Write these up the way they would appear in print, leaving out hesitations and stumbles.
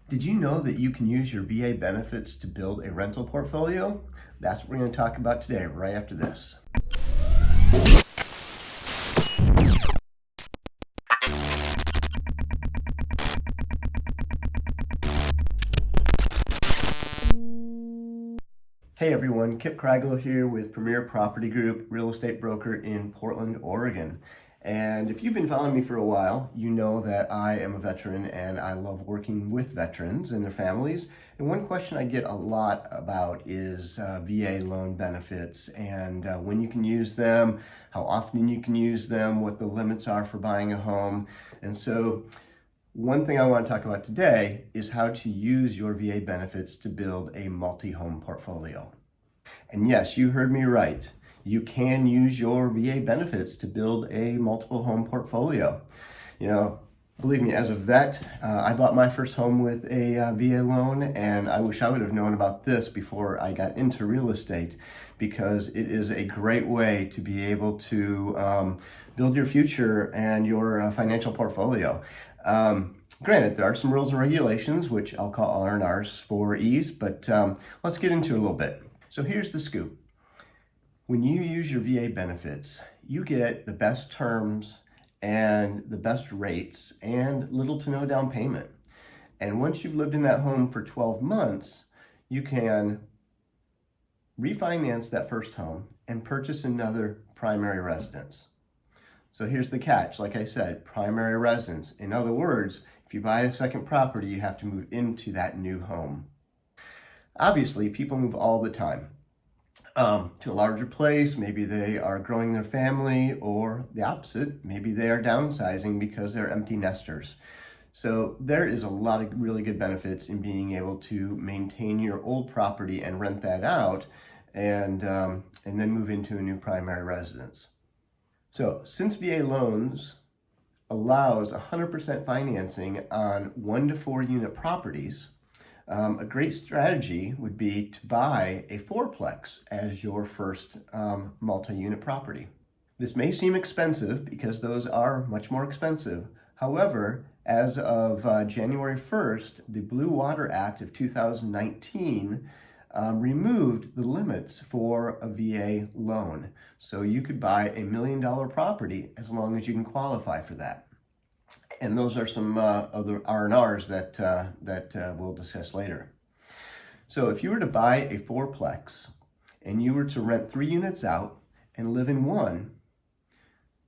Did you know that you can use your VA benefits to build a rental portfolio? That's what we're going to talk about today, right after this. Hey everyone, Kip Craglow here with Premier Property Group, real estate broker in Portland, Oregon. And if you've been following me for a while, you know that I am a veteran and I love working with veterans and their families. And one question I get a lot about is VA loan benefits and when you can use them, how often you can use them, what the limits are for buying a home. And so one thing I want to talk about today is how to use your VA benefits to build a multi-home portfolio. And yes, you heard me right. You can use your VA benefits to build a multiple home portfolio. You know, believe me, as a vet, I bought my first home with a VA loan, and I wish I would have known about this before I got into real estate, because it is a great way to be able to build your future and your financial portfolio. Granted, there are some rules and regulations, which I'll call R&Rs for ease, but let's get into it a little bit. So here's the scoop. When you use your VA benefits, you get the best terms and the best rates and little to no down payment. And once you've lived in that home for 12 months, you can refinance that first home and purchase another primary residence. So here's the catch. Like I said, primary residence. In other words, if you buy a second property, you have to move into that new home. Obviously, people move all the time to a larger place. Maybe they are growing their family, or the opposite. Maybe they are downsizing because they're empty nesters. So there is a lot of really good benefits in being able to maintain your old property and rent that out and then move into a new primary residence. So since VA loans allows 100% financing on 1 to 4 unit properties, a great strategy would be to buy a fourplex as your first multi-unit property. This may seem expensive because those are much more expensive. However, as of January 1st, the Blue Water Act of 2019 removed the limits for a VA loan. So you could buy $1 million property as long as you can qualify for that. And those are some other R&Rs that we'll discuss later. So if you were to buy a fourplex and you were to rent 3 units out and live in one,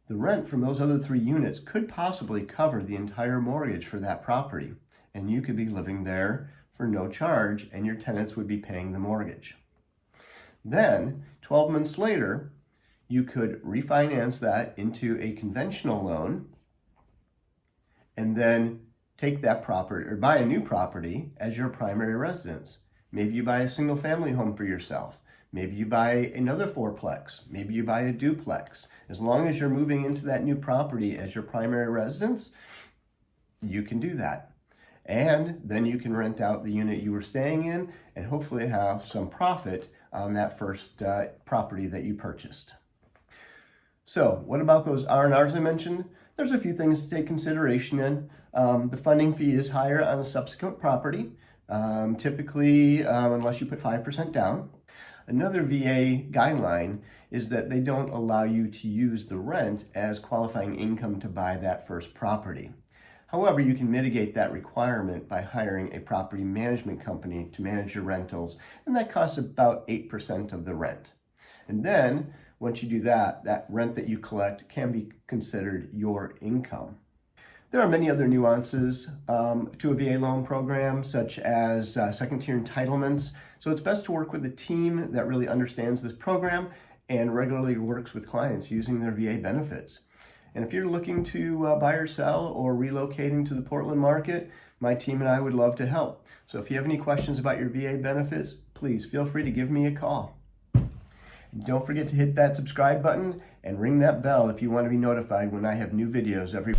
the rent from those other 3 units could possibly cover the entire mortgage for that property. And you could be living there for no charge and your tenants would be paying the mortgage. Then 12 months later, you could refinance that into a conventional loan and then take that property or buy a new property as your primary residence. Maybe you buy a single family home for yourself. Maybe you buy another fourplex. Maybe you buy a duplex. As long as you're moving into that new property as your primary residence, you can do that. And then you can rent out the unit you were staying in and hopefully have some profit on that first property that you purchased. So what about those R&Rs I mentioned? There's a few things to take consideration in. The funding fee is higher on a subsequent property, typically unless you put 5% down. Another VA guideline is that they don't allow you to use the rent as qualifying income to buy that first property. However, you can mitigate that requirement by hiring a property management company to manage your rentals, and that costs about 8% of the rent. And then once you do that, that rent that you collect can be considered your income. There are many other nuances to a VA loan program, such as second-tier entitlements. So it's best to work with a team that really understands this program and regularly works with clients using their VA benefits. And if you're looking to buy or sell or relocating to the Portland market, my team and I would love to help. So if you have any questions about your VA benefits, please feel free to give me a call. And don't forget to hit that subscribe button and ring that bell if you want to be notified when I have new videos every